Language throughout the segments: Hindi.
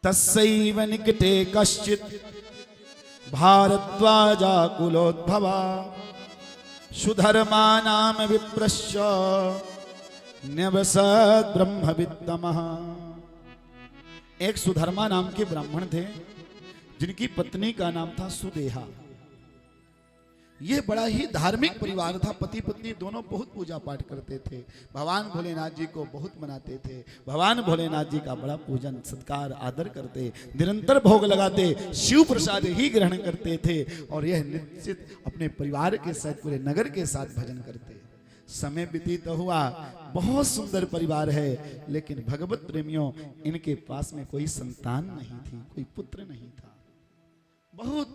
तस्सैव निकटे कश्चित् भारद्वाजाकुलोद्भवा सुधर्मानाम विप्रश्च न्यवसत् ब्रह्मवित्तमः। एक सुधर्मा नाम के ब्राह्मण थे जिनकी पत्नी का नाम था सुदेहा। यह बड़ा ही धार्मिक परिवार था। पति पत्नी दोनों बहुत पूजा पाठ करते थे, भगवान भोलेनाथ जी को बहुत मनाते थे, भगवान भोलेनाथ जी का बड़ा पूजन सत्कार आदर करते, निरंतर भोग लगाते, शिव प्रसाद ही ग्रहण करते थे और यह निश्चित अपने परिवार के साथ पूरे नगर के साथ भजन करते। समय व्यतीत हुआ, बहुत सुंदर परिवार है, लेकिन भगवत प्रेमियों इनके पास में कोई संतान नहीं थी, कोई पुत्र नहीं था। बहुत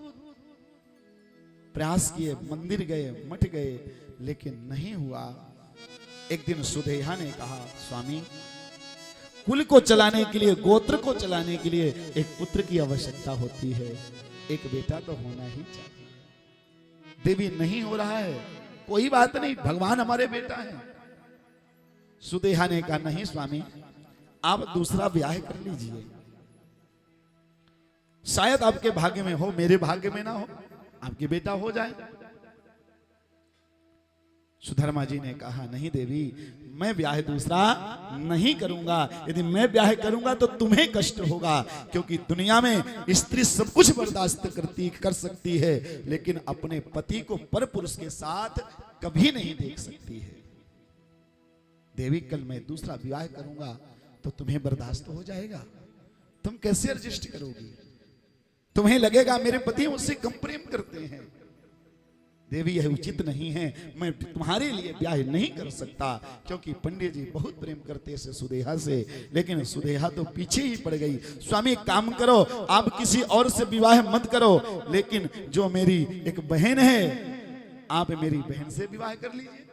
प्रयास किए, मंदिर गए, मठ गए, लेकिन नहीं हुआ। एक दिन सुदेहा ने कहा, स्वामी कुल को चलाने के लिए, गोत्र को चलाने के लिए एक पुत्र की आवश्यकता होती है, एक बेटा तो होना ही चाहिए। देवी नहीं हो रहा है, कोई बात नहीं, भगवान हमारे बेटा है। सुदेहा ने कहा, नहीं स्वामी, आप दूसरा ब्याह कर लीजिए, शायद आपके भाग्य में हो, मेरे भाग्य में ना हो, आपके बेटा हो जाए। सुधर्मा जी ने कहा, नहीं देवी, मैं ब्याह दूसरा नहीं करूंगा। यदि मैं ब्याह करूंगा तो तुम्हें कष्ट होगा, क्योंकि दुनिया में स्त्री सब कुछ बर्दाश्त कर सकती है, लेकिन अपने पति को पर पुरुष के साथ कभी नहीं देख सकती है। देवी, कल मैं दूसरा विवाह करूंगा तो तुम्हें बर्दाश्त हो जाएगा, तुम कैसे एडजस्ट करोगी? तुम्हें लगेगा मेरे पति मुझसे कम प्रेम करते हैं। देवी, यह उचित नहीं है, मैं तुम्हारे लिए ब्याह नहीं कर सकता, क्योंकि पंडित जी बहुत प्रेम करते से सुदेहा से। लेकिन सुदेहा तो पीछे ही पड़ गई। स्वामी एक काम करो, आप किसी और से विवाह मत करो, लेकिन जो मेरी एक बहन है, आप मेरी बहन से विवाह कर लीजिए।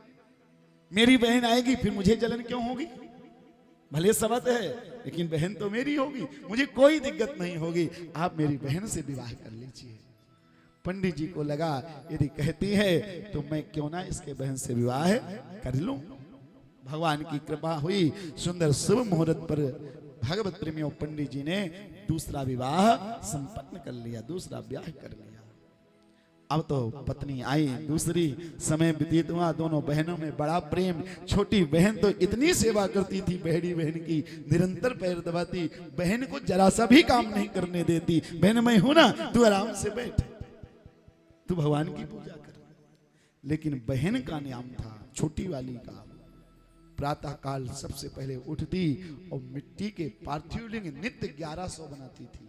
मेरी बहन आएगी, फिर मुझे जलन क्यों होगी? भले सबत है, लेकिन बहन तो मेरी होगी, मुझे कोई दिक्कत नहीं होगी, आप मेरी बहन से विवाह कर लीजिए। पंडित जी को लगा, यदि कहती है तो मैं क्यों ना इसके बहन से विवाह कर लूं। भगवान की कृपा हुई, सुंदर शुभ मुहूर्त पर भगवत प्रेमियों पंडित जी ने दूसरा विवाह संपन्न कर लिया, दूसरा ब्याह कर लिया। अब तो पत्नी आई दूसरी, समय व्यतीत हुआ, दोनों बहनों में बड़ा प्रेम। छोटी बहन तो इतनी सेवा करती थी बड़ी बहन की, निरंतर पैर दबाती, बहन को जरा सा भी काम नहीं करने देती। बहन, मैं हूं ना, तू आराम से बैठ, तू भगवान की पूजा कर। लेकिन बहन का नियम था, छोटी वाली का, प्रातः काल सबसे पहले उठती और मिट्टी के पार्थिव लिंग नित्य 1100 बनाती थी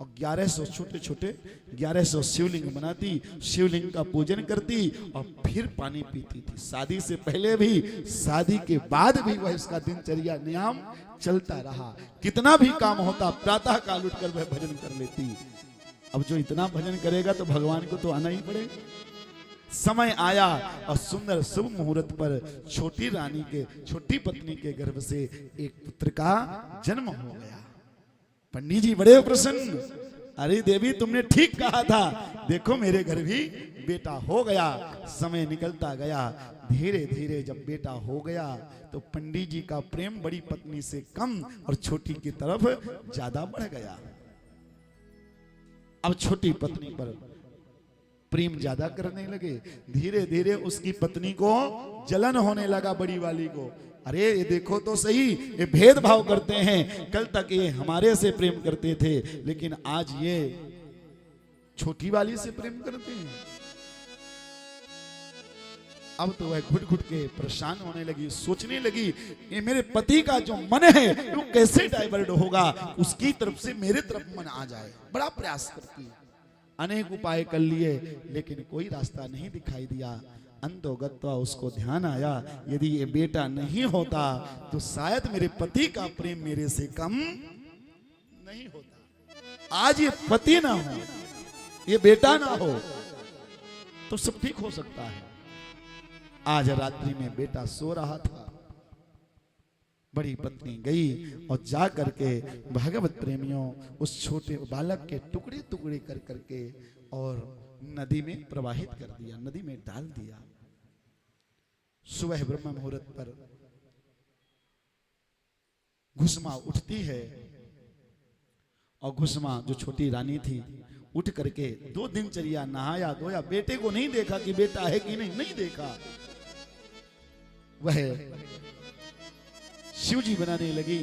और 1100 छोटे छोटे 1100 शिवलिंग बनाती, शिवलिंग का पूजन करती और फिर पानी पीती थी। शादी से पहले भी, शादी के बाद भी वह इसका दिनचर्या नियम चलता रहा। कितना भी काम होता, प्रातः काल उठकर वह भजन कर लेती। अब जो इतना भजन करेगा तो भगवान को तो आना ही पड़ेगा। समय आया और सुंदर शुभ मुहूर्त पर छोटी रानी के, छोटी पत्नी के गर्भ से एक पुत्र का जन्म हो गया। पंडित जी बड़े प्रसन्न, अरे देवी, तुमने ठीक कहा था, देखो मेरे घर भी बेटा हो गया। समय निकलता गया, धीरे धीरे जब बेटा हो गया तो पंडित जी का प्रेम बड़ी पत्नी से कम और छोटी की तरफ ज्यादा बढ़ गया। अब छोटी पत्नी पर प्रेम ज्यादा करने लगे, धीरे धीरे उसकी पत्नी को जलन होने लगा, बड़ी वाली को। अरे ये देखो तो सही, ये भेदभाव करते हैं, कल तक ये हमारे से प्रेम करते थे, लेकिन आज ये छोटी वाली से प्रेम करते हैं। अब तो वह घुट घुट के परेशान होने लगी, सोचने लगी, ये मेरे पति का जो मन है वो कैसे डाइवर्ट होगा, उसकी तरफ से मेरे तरफ मन आ जाए। बड़ा प्रयास करती है, अनेक उपाय कर लिए, लेकिन कोई रास्ता नहीं दिखाई दिया। अंतोगत्वा उसको ध्यान आया, यदि ये बेटा नहीं होता तो शायद मेरे पति का प्रेम मेरे से कम नहीं होता। आज ये पति ना हो, ये बेटा ना हो तो सब ठीक हो सकता है। आज रात्रि में बेटा सो रहा था, बड़ी पत्नी गई और जा करके भगवत प्रेमियों उस छोटे बालक के टुकड़े टुकड़े कर करके और नदी में प्रवाहित कर दिया, नदी में डाल दिया। सुबह ब्रह्म मुहूर्त पर घुसमा उठती है और घुसमा जो छोटी रानी थी उठ करके 2 दिनचर्या नहाया धोया, बेटे को नहीं देखा कि बेटा है कि नहीं देखा। वह शिव जी बनाने लगी।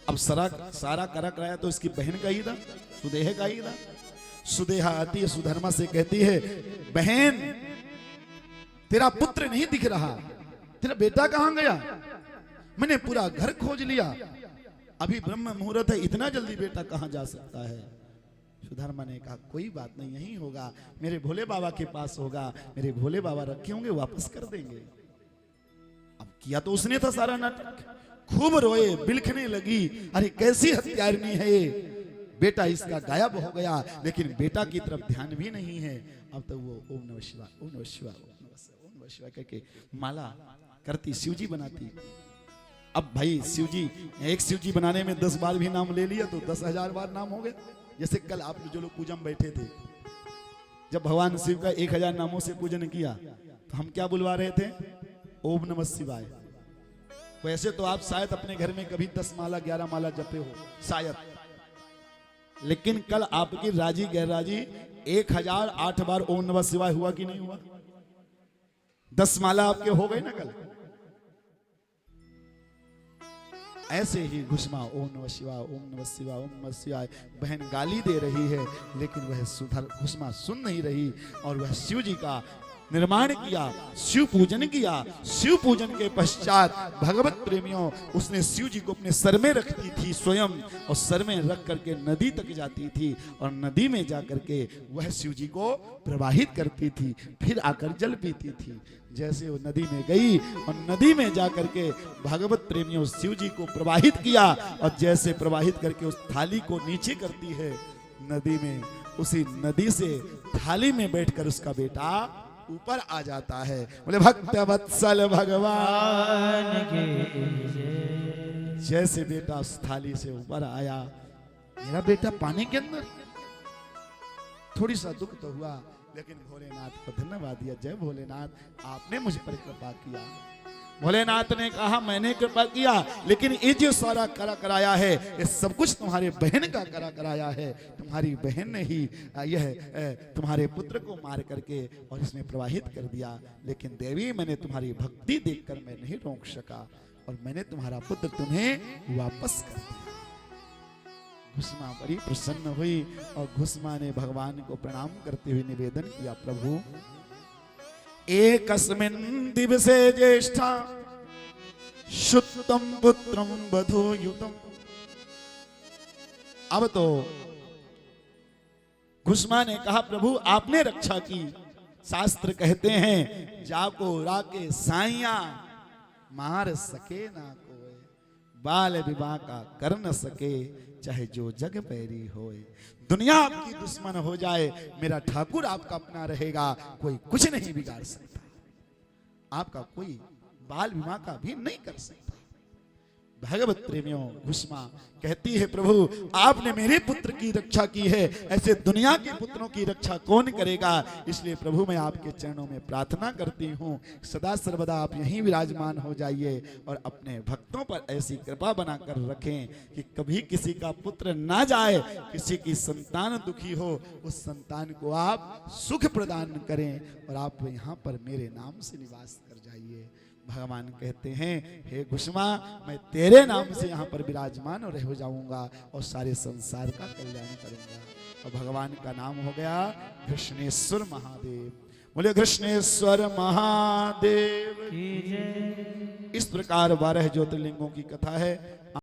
अब सारा करा कराया तो इसकी बहन का ही था, सुदेह का ही था। सुदेहा आती है सुधर्मा से, कहती है बहन तेरा पुत्र नहीं दिख रहा, तेरा बेटा कहां गया? मैंने पूरा घर खोज लिया, अभी ब्रह्म मुहूर्त है, इतना जल्दी बेटा कहां जा सकता है? सुधर्मा ने कहा कोई बात नहीं, यही होगा, मेरे भोले बाबा के पास होगा, मेरे भोले बाबा रखे होंगे, वापस कर देंगे। अब किया तो उसने था सारा नाटक। खूब रोए, बिलखने लगी, अरे कैसी हत्यारिणी है ये, बेटा इसका गायब हो गया, लेकिन बेटा की तरफ ध्यान भी नहीं है। अब तो वो ओम नमः शिवाय, ओम नमः शिवाय, ओम नमः शिवाय करके माला करती, शिवजी बनाती। अब भाई शिवजी, एक शिवजी बनाने में 10 बार भी नाम ले लिया तो 10,000 बार नाम हो गया। जैसे कल आप जो लोग पूजन बैठे थे, जब भगवान शिव का 1000 नामों से पूजन किया तो हम क्या बुलवा रहे थे? ओम नमः शिवाय। वैसे तो आप शायद अपने घर में कभी 10 माला 11 माला जपे हो शायद, लेकिन कल आपकी राजी गैरराजी 1008 बार ओम नमः शिवाय हुआ कि नहीं हुआ? 10 माला आपके हो गए ना कल। ऐसे ही घुसमा ओम नमः शिवाय, ओम नमः शिवाय, ओम नमः शिवाय। बहन गाली दे रही है, लेकिन वह घुसमा सुन नहीं रही, और वह शिव जी का निर्माण किया, शिव पूजन किया। शिव पूजन के पश्चात भगवत प्रेमियों, उसने शिव जी को अपने सर में रखती थी स्वयं, और सर में रख करके नदी तक जाती थी, और नदी में जा करके वह शिव जी को प्रवाहित करती थी, फिर आकर जल पीती थी। जैसे वो नदी में गई और नदी में जा करके भगवत प्रेमियों शिव जी को प्रवाहित किया, और जैसे प्रवाहित करके उस थाली को नीचे करती है नदी में, उसी नदी से थाली में बैठकर उसका बेटा ऊपर आ जाता है। बोले भक्त वत्सल भगवान के जैसे बेटा उस थाली से ऊपर आया, मेरा बेटा पानी के अंदर, थोड़ी सा दुख तो हुआ, लेकिन भोलेनाथ को धन्यवाद दिया, जय भोलेनाथ आपने मुझ पर कृपा किया। भोलेनाथ ने कहा मैंने कृपा किया, लेकिन ये जो सारा करा कराया है ये सब कुछ तुम्हारे बहन का करा कराया है। तुम्हारी बहन ने ही यह तुम्हारे पुत्र को मार करके और इसमें प्रवाहित कर दिया, लेकिन देवी मैंने तुम्हारी भक्ति देखकर मैं नहीं रोक सका, और मैंने तुम्हारा पुत्र तुम्हें वापस कर दिया। घुसमा बड़ी प्रसन्न हुई, और घुसमा ने भगवान को प्रणाम करते हुए निवेदन किया, प्रभु एकस्मिन् दिवसे ज्येष्ठा शुद्धं पुत्रं वधूयुतम्। अब तो घुसमा ने कहा प्रभु आपने रक्षा की, शास्त्र कहते हैं जाको राके साइया मार सके ना कोई, बाल विवाह का कर न सके चाहे जो जग पैरी होए। दुनिया आपकी दुश्मन हो जाए, मेरा ठाकुर आपका अपना रहेगा, कोई कुछ नहीं बिगाड़ सकता, आपका कोई बाल विवाह का भी नहीं कर सकता। भगवत प्रेमियों घुसमा कहती है प्रभु आपने मेरे पुत्र की रक्षा की है, ऐसे दुनिया के पुत्रों की रक्षा कौन करेगा? इसलिए प्रभु मैं आपके चरणों में प्रार्थना करती हूँ सदा सर्वदा आप यहीं विराजमान हो जाइए, और अपने भक्तों पर ऐसी कृपा बनाकर रखें कि कभी किसी का पुत्र ना जाए, किसी की संतान दुखी हो उस संतान को आप सुख प्रदान करें, और आप यहाँ पर मेरे नाम से निवास कर जाइए। भगवान कहते हैं हे घुसमा मैं तेरे नाम से यहाँ पर विराजमान रह हो जाऊंगा और सारे संसार का कल्याण करूंगा। और भगवान का नाम हो गया कृष्णेश्वर महादेव। बोले कृष्णेश्वर महादेव। इस प्रकार 12 ज्योतिर्लिंगों की कथा है।